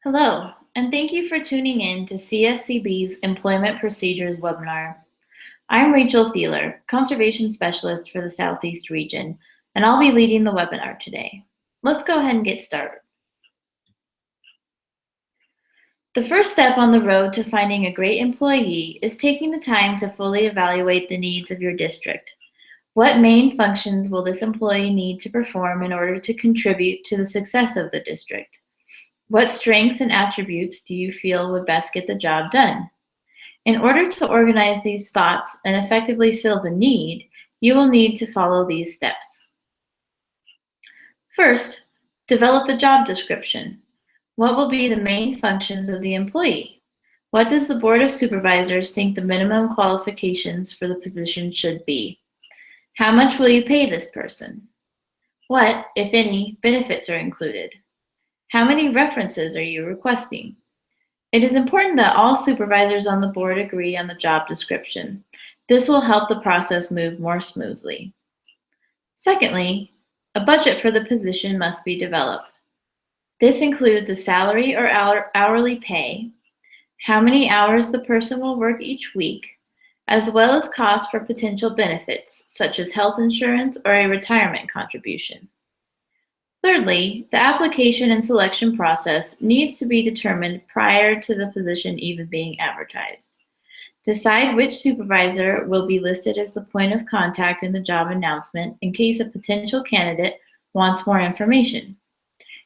Hello, and thank you for tuning in to CSCB's Employment Procedures webinar. I'm Rachel Thieler, Conservation Specialist for the Southeast region, and I'll be leading the webinar today. Let's go ahead and get started. The first step on the road to finding a great employee is taking the time to fully evaluate the needs of your district. What main functions will this employee need to perform in order to contribute to the success of the district? What strengths and attributes do you feel would best get the job done? In order to organize these thoughts and effectively fill the need, you will need to follow these steps. First, develop a job description. What will be the main functions of the employee? What does the Board of Supervisors think the minimum qualifications for the position should be? How much will you pay this person? What, if any, benefits are included? How many references are you requesting? It is important that all supervisors on the board agree on the job description. This will help the process move more smoothly. Secondly, a budget for the position must be developed. This includes a salary or hourly pay, how many hours the person will work each week, as well as costs for potential benefits, such as health insurance or a retirement contribution. Thirdly, the application and selection process needs to be determined prior to the position even being advertised. Decide which supervisor will be listed as the point of contact in the job announcement in case a potential candidate wants more information.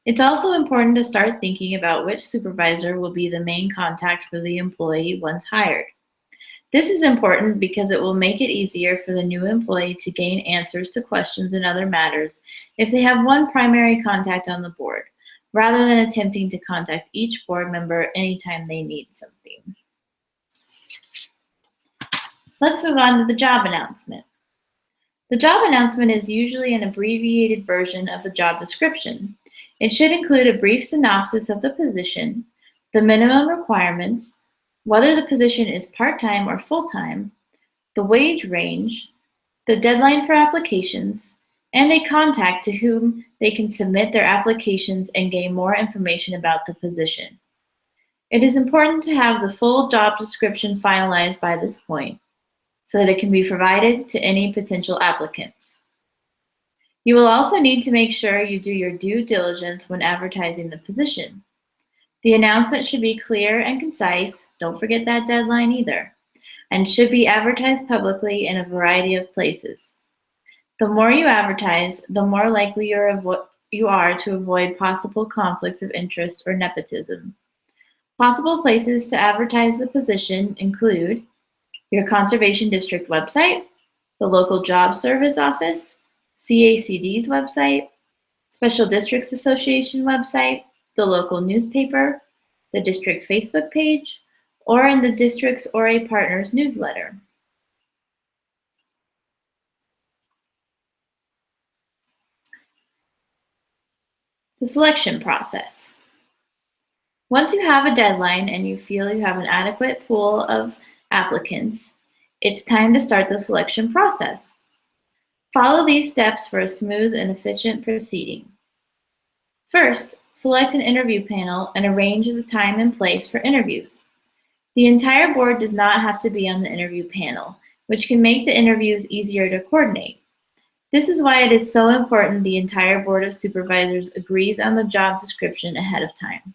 It's also important to start thinking about which supervisor will be the main contact for the employee once hired. This is important because it will make it easier for the new employee to gain answers to questions and other matters if they have one primary contact on the board, rather than attempting to contact each board member anytime they need something. Let's move on to the job announcement. The job announcement is usually an abbreviated version of the job description. It should include a brief synopsis of the position, the minimum requirements, whether the position is part-time or full-time, the wage range, the deadline for applications, and a contact to whom they can submit their applications and gain more information about the position. It is important to have the full job description finalized by this point so that it can be provided to any potential applicants. You will also need to make sure you do your due diligence when advertising the position. The announcement should be clear and concise, don't forget that deadline either, and should be advertised publicly in a variety of places. The more you advertise, the more likely you are to avoid possible conflicts of interest or nepotism. Possible places to advertise the position include your Conservation District website, the local job service office, CACD's website, Special Districts Association website, the local newspaper, the district Facebook page, or in the district's or a partner's newsletter. The selection process. Once you have a deadline and you feel you have an adequate pool of applicants, it's time to start the selection process. Follow these steps for a smooth and efficient proceeding. First, select an interview panel and arrange the time and place for interviews. The entire board does not have to be on the interview panel, which can make the interviews easier to coordinate. This is why it is so important the entire Board of Supervisors agrees on the job description ahead of time.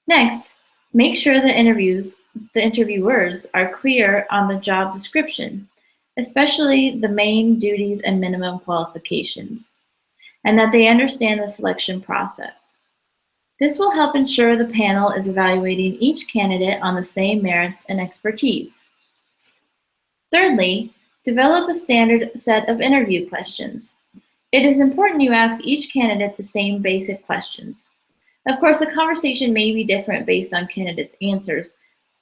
Next, make sure the interviewers are clear on the job description, especially the main duties and minimum qualifications, and that they understand the selection process. This will help ensure the panel is evaluating each candidate on the same merits and expertise. Thirdly, develop a standard set of interview questions. It is important you ask each candidate the same basic questions. Of course, a conversation may be different based on candidates' answers,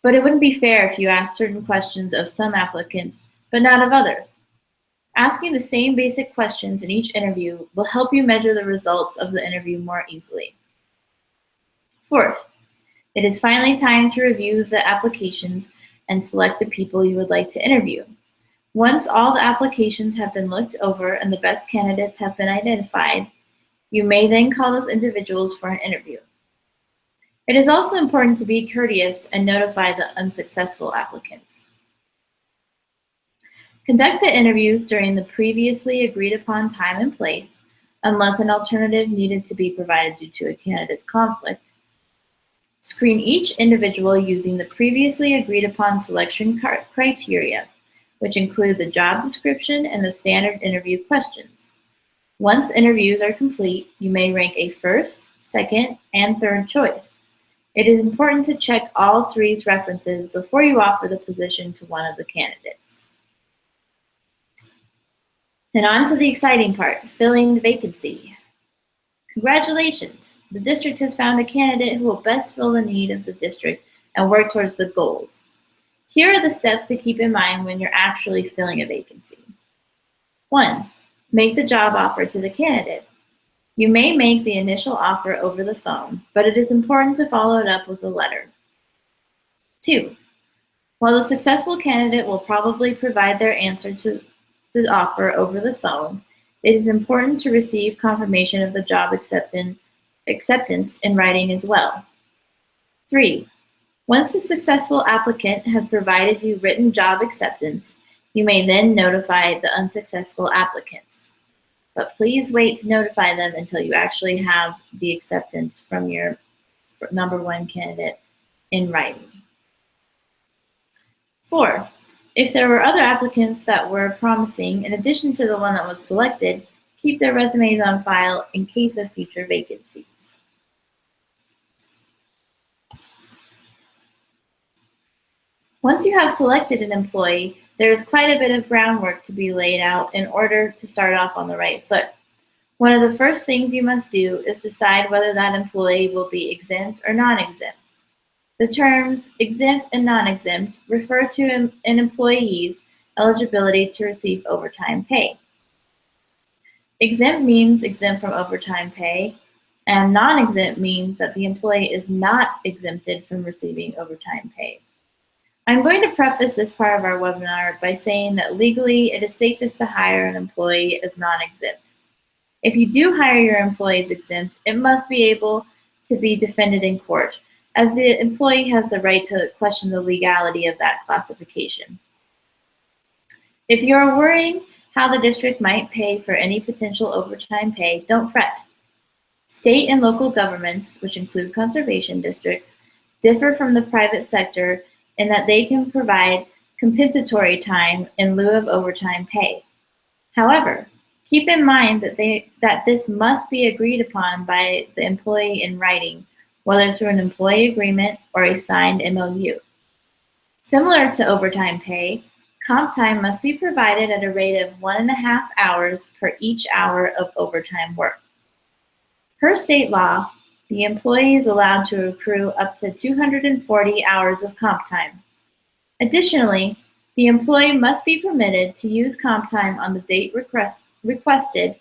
but it wouldn't be fair if you asked certain questions of some applicants, but not of others. Asking the same basic questions in each interview will help you measure the results of the interview more easily. Fourth, it is finally time to review the applications and select the people you would like to interview. Once all the applications have been looked over and the best candidates have been identified, you may then call those individuals for an interview. It is also important to be courteous and notify the unsuccessful applicants. Conduct the interviews during the previously agreed upon time and place, unless an alternative needed to be provided due to a candidate's conflict. Screen each individual using the previously agreed upon selection criteria, which include the job description and the standard interview questions. Once interviews are complete, you may rank a first, second, and third choice. It is important to check all three's references before you offer the position to one of the candidates. And on to the exciting part, filling the vacancy. Congratulations! The district has found a candidate who will best fill the need of the district and work towards the goals. Here are the steps to keep in mind when you're actually filling a vacancy. 1. Make the job offer to the candidate. You may make the initial offer over the phone, but it is important to follow it up with a letter. 2. While the successful candidate will probably provide their answer to the offer over the phone, it is important to receive confirmation of the job acceptance in writing as well. 3. Once the successful applicant has provided you written job acceptance, you may then notify the unsuccessful applicants. But please wait to notify them until you actually have the acceptance from your number one candidate in writing. 4. If there were other applicants that were promising, in addition to the one that was selected, keep their resumes on file in case of future vacancies. Once you have selected an employee, there is quite a bit of groundwork to be laid out in order to start off on the right foot. One of the first things you must do is decide whether that employee will be exempt or non-exempt. The terms exempt and non-exempt refer to an employee's eligibility to receive overtime pay. Exempt means exempt from overtime pay, and non-exempt means that the employee is not exempted from receiving overtime pay. I'm going to preface this part of our webinar by saying that legally it is safest to hire an employee as non-exempt. If you do hire your employees exempt, it must be able to be defended in court, as the employee has the right to question the legality of that classification. If you're worrying how the district might pay for any potential overtime pay, don't fret. State and local governments, which include conservation districts, differ from the private sector in that they can provide compensatory time in lieu of overtime pay. However, keep in mind that this must be agreed upon by the employee in writing, whether through an employee agreement or a signed MOU. Similar to overtime pay, comp time must be provided at a rate of 1.5 hours per each hour of overtime work. Per state law, the employee is allowed to accrue up to 240 hours of comp time. Additionally, the employee must be permitted to use comp time on the date requested,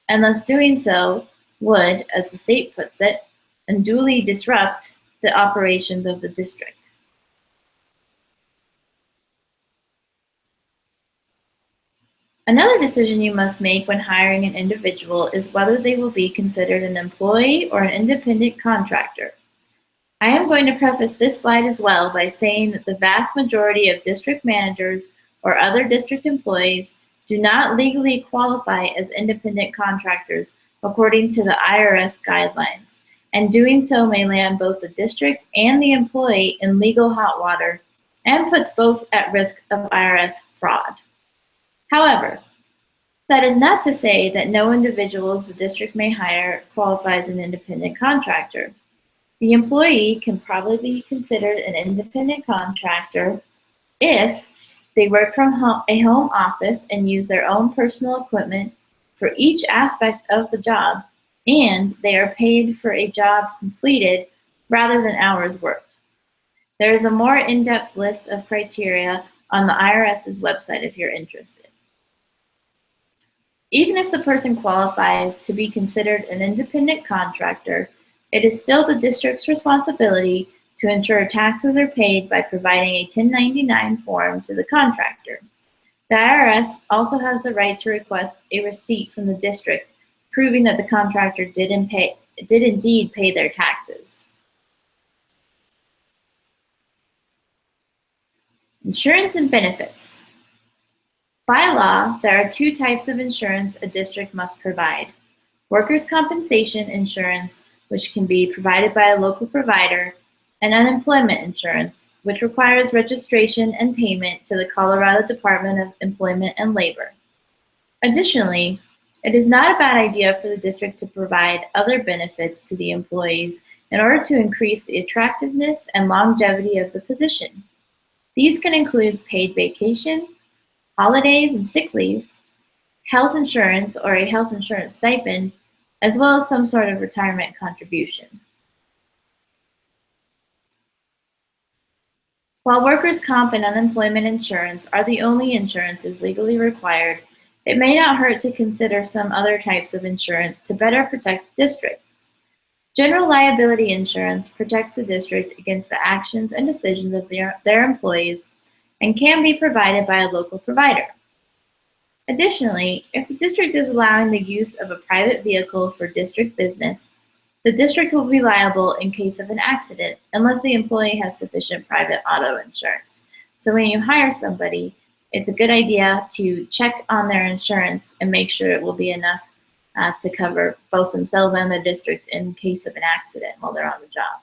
unless doing so would, as the state puts it, unduly disrupt the operations of the district. Another decision you must make when hiring an individual is whether they will be considered an employee or an independent contractor. I am going to preface this slide as well by saying that the vast majority of district managers or other district employees do not legally qualify as independent contractors according to the IRS guidelines, and doing so may land both the district and the employee in legal hot water and puts both at risk of IRS fraud. However, that is not to say that no individuals the district may hire qualifies as an independent contractor. The employee can probably be considered an independent contractor if they work from a home office and use their own personal equipment for each aspect of the job, and they are paid for a job completed rather than hours worked. There is a more in-depth list of criteria on the IRS's website if you're interested. Even if the person qualifies to be considered an independent contractor, it is still the district's responsibility to ensure taxes are paid by providing a 1099 form to the contractor. The IRS also has the right to request a receipt from the district proving that the contractor did indeed pay their taxes. Insurance and benefits. By law, there are two types of insurance a district must provide: workers' compensation insurance, which can be provided by a local provider, and unemployment insurance, which requires registration and payment to the Colorado Department of Employment and Labor. Additionally, it is not a bad idea for the district to provide other benefits to the employees in order to increase the attractiveness and longevity of the position. These can include paid vacation, holidays and sick leave, health insurance or a health insurance stipend, as well as some sort of retirement contribution. While workers' comp and unemployment insurance are the only insurances legally required, it may not hurt to consider some other types of insurance to better protect the district. General liability insurance protects the district against the actions and decisions of their employees and can be provided by a local provider. Additionally, if the district is allowing the use of a private vehicle for district business, the district will be liable in case of an accident unless the employee has sufficient private auto insurance. So when you hire somebody, it's a good idea to check on their insurance and make sure it will be enough to cover both themselves and the district in case of an accident while they're on the job.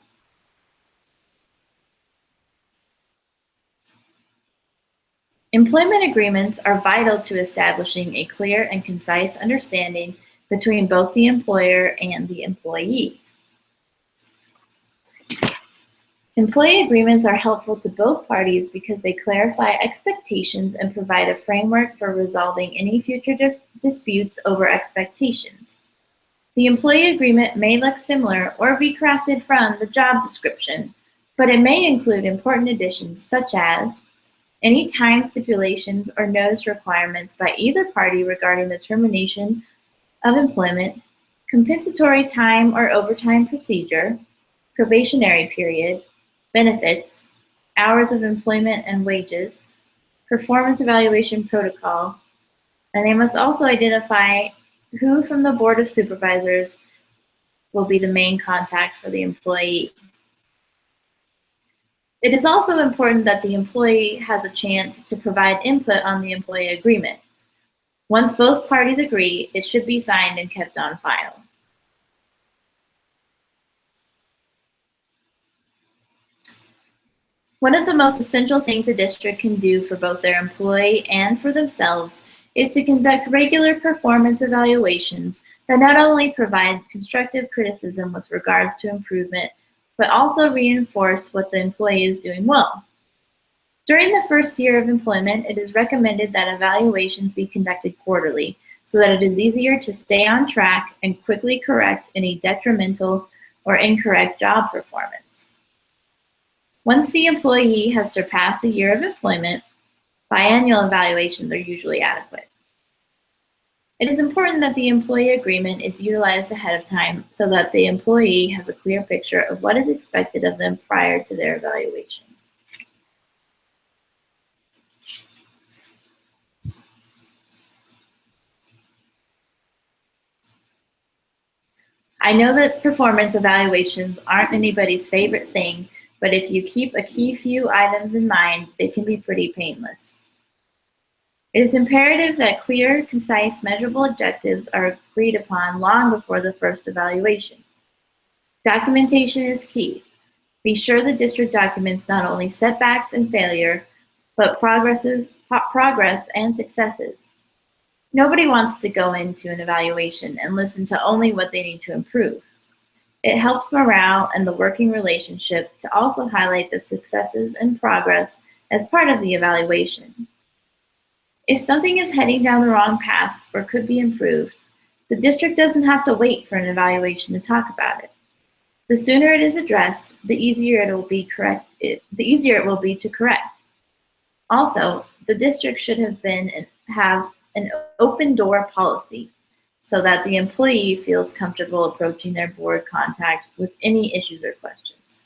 Employment agreements are vital to establishing a clear and concise understanding between both the employer and the employee. Employee agreements are helpful to both parties because they clarify expectations and provide a framework for resolving any future disputes over expectations. The employee agreement may look similar or be crafted from the job description, but it may include important additions such as any time stipulations or notice requirements by either party regarding the termination of employment, compensatory time or overtime procedure, probationary period, benefits, hours of employment and wages, performance evaluation protocol, and they must also identify who from the Board of Supervisors will be the main contact for the employee. It is also important that the employee has a chance to provide input on the employee agreement. Once both parties agree, it should be signed and kept on file. One of the most essential things a district can do for both their employee and for themselves is to conduct regular performance evaluations that not only provide constructive criticism with regards to improvement, but also reinforce what the employee is doing well. During the first year of employment, it is recommended that evaluations be conducted quarterly so that it is easier to stay on track and quickly correct any detrimental or incorrect job performance. Once the employee has surpassed a year of employment, biannual evaluations are usually adequate. It is important that the employee agreement is utilized ahead of time so that the employee has a clear picture of what is expected of them prior to their evaluation. I know that performance evaluations aren't anybody's favorite thing, but if you keep a key few items in mind, they can be pretty painless. It is imperative that clear, concise, measurable objectives are agreed upon long before the first evaluation. Documentation is key. Be sure the district documents not only setbacks and failure, but progress and successes. Nobody wants to go into an evaluation and listen to only what they need to improve. It helps morale and the working relationship to also highlight the successes and progress as part of the evaluation. If something is heading down the wrong path or could be improved, the district doesn't have to wait for an evaluation to talk about it. The sooner it is addressed, the easier it will be to correct. Also, the district should have an open door policy so that the employee feels comfortable approaching their board contact with any issues or questions.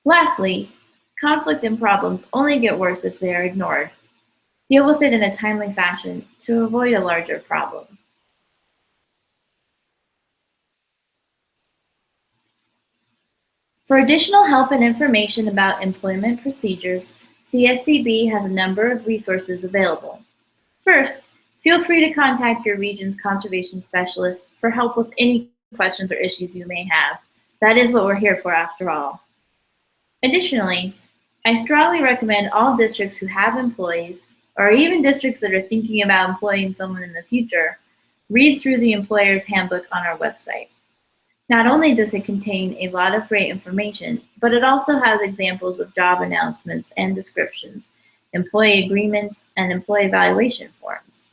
Lastly, conflict and problems only get worse if they are ignored. Deal with it in a timely fashion to avoid a larger problem. For additional help and information about employment procedures, CSCB has a number of resources available. First, feel free to contact your region's conservation specialist for help with any questions or issues you may have. That is what we're here for after all. Additionally, I strongly recommend all districts who have employees, or even districts that are thinking about employing someone in the future, read through the employer's handbook on our website. Not only does it contain a lot of great information, but it also has examples of job announcements and descriptions, employee agreements, and employee evaluation forms.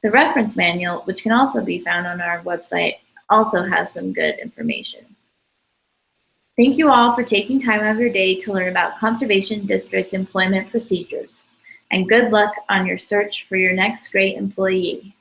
The reference manual, which can also be found on our website, also has some good information. Thank you all for taking time out of your day to learn about Conservation District employment procedures, and good luck on your search for your next great employee.